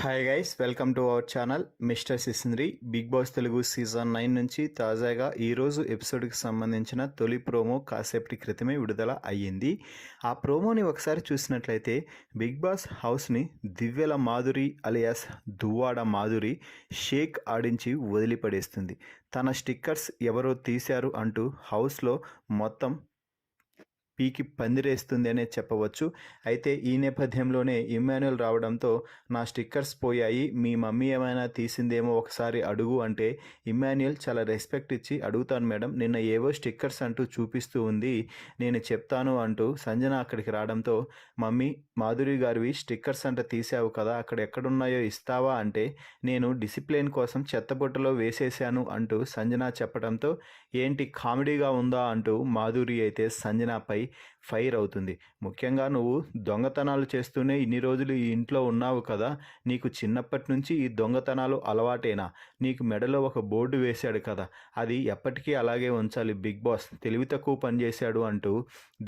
Hi guys, welcome to our channel mister Sisindri. Bigg Boss Telugu season 9 నుంచి తాజాగా ఈరోజు ఎపిసోడ్కి సంబంధించిన తొలి ప్రోమో కాసేపటి క్రితమే విడుదల అయ్యింది. ఆ ప్రోమోని ఒకసారి చూసినట్లయితే బిగ్ బాస్ హౌస్ని దివ్యల మాధురి అలియాస్ దువ్వాడ మాధురి షేక్ ఆడించి వదిలిపడేస్తుంది. తన స్టిక్కర్స్ ఎవరో తీశారు అంటూ హౌస్లో మొత్తం పీకి పందిరేస్తుంది అనే చెప్పవచ్చు. అయితే ఈ నేపథ్యంలోనే ఇమ్మాన్యుయల్ రావడంతో నా స్టిక్కర్స్ పోయాయి, మీ మమ్మీ ఏమైనా తీసిందేమో ఒకసారి అడుగు అంటే ఇమ్మాన్యుయల్ చాలా రెస్పెక్ట్ ఇచ్చి అడుగుతాను మేడం, నిన్న ఏవో స్టిక్కర్స్ అంటూ చూపిస్తూ ఉంది, నేను చెప్తాను అంటూ సంజన అక్కడికి రావడంతో మమ్మీ మాధురి గారివి స్టిక్కర్స్ అంట తీసావు కదా, అక్కడ ఎక్కడున్నాయో ఇస్తావా అంటే నేను డిసిప్లిన్ కోసం చెత్తబుట్టలో వేసేశాను అంటూ సంజన చెప్పడంతో ఏంటి కామెడీగా ఉందా అంటూ మాధురి అయితే సంజనపై ఫైర్ అవుతుంది. ముఖ్యంగా నువ్వు దొంగతనాలు చేస్తూనే ఇన్ని రోజులు ఈ ఇంట్లో ఉన్నావు కదా, నీకు చిన్నప్పటి నుంచి ఈ దొంగతనాలు అలవాటేనా, నీకు మెడలో ఒక బోర్డు వేశాడు కదా, అది ఎప్పటికీ అలాగే ఉంచాలి, బిగ్ బాస్ తెలివి తక్కువ పనిచేశాడు అంటూ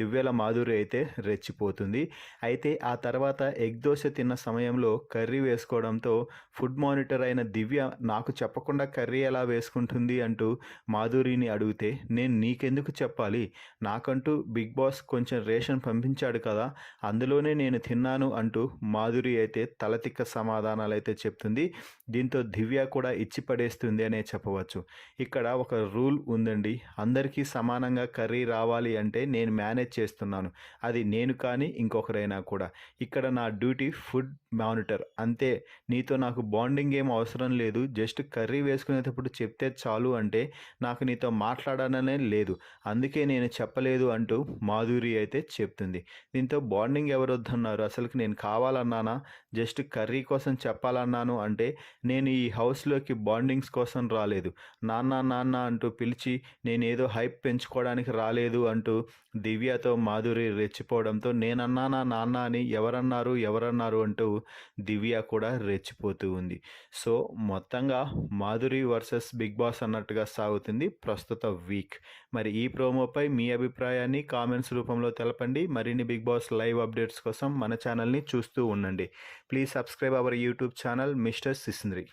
దివ్యల మాధురి అయితే రెచ్చిపోతుంది. అయితే ఆ తర్వాత ఎగ్ దోశ తిన్న సమయంలో కర్రీ వేసుకోవడంతో ఫుడ్ మానిటర్ అయిన దివ్య నాకు చెప్పకుండా కర్రీ ఎలా వేసుకుంటుంది అంటూ మాధురిని అడిగితే నేను నీకెందుకు చెప్పాలి, నాకంటూ బిగ్ బాస్ కొంచెం రేషన్ పంపించాడు కదా, అందులోనే నేను తిన్నాను అంటూ మాధురి అయితే తలతిక్క సమాధానాలు అయితే చెప్తుంది. దీంతో దివ్య కూడా ఇచ్చి పడేస్తుంది అనే చెప్పవచ్చు. ఇక్కడ ఒక రూల్ ఉందండి, అందరికీ సమానంగా కర్రీ రావాలి అంటే నేను మేనేజ్ చేస్తున్నాను, అది నేను కానీ ఇంకొకరైనా కూడా. ఇక్కడ నా డ్యూటీ ఫుడ్ మానిటర్ అంతే, నీతో నాకు బాండింగ్ ఏం అవసరం లేదు, జస్ట్ కర్రీ వేసుకునేటప్పుడు చెప్తే చాలు అంటే నాకు నీతో మాట్లాడాలనే లేదు, అందుకే నేను చెప్పలేదు అంటూ మాధురి అయితే చెప్తుంది. దీంతో బాండింగ్ ఎవరు వద్దన్నారు, అసలుకి నేను కావాలన్నానా, జస్ట్ కర్రీ కోసం చెప్పాలన్నాను అంటే నేను ఈ హౌస్లోకి బాండింగ్స్ కోసం రాలేదు, నాన్న నాన్న అంటూ పిలిచి నేనేదో హైప్ పెంచుకోవడానికి రాలేదు అంటూ దివ్యతో మాధురి రెచ్చిపోవడంతో నేనన్నానా నాన్న అని ఎవరన్నారు అంటూ దివ్య కూడా రెచ్చిపోతూ ఉంది. సో మొత్తంగా మాధురి వర్సెస్ బిగ్ బాస్ అన్నట్టుగా సాగుతుంది ప్రస్తుత వీక్. మరి ఈ ప్రోమోపై మీ అభిప్రాయాన్ని కామెంట్స్ రూపంలో తెలపండి. మరిన్ని బిగ్ బాస్ లైవ్ అప్డేట్స్ కోసం మన ఛానల్ని చూస్తూ ఉండండి. Please subscribe our YouTube channel mister సిసింద్రి.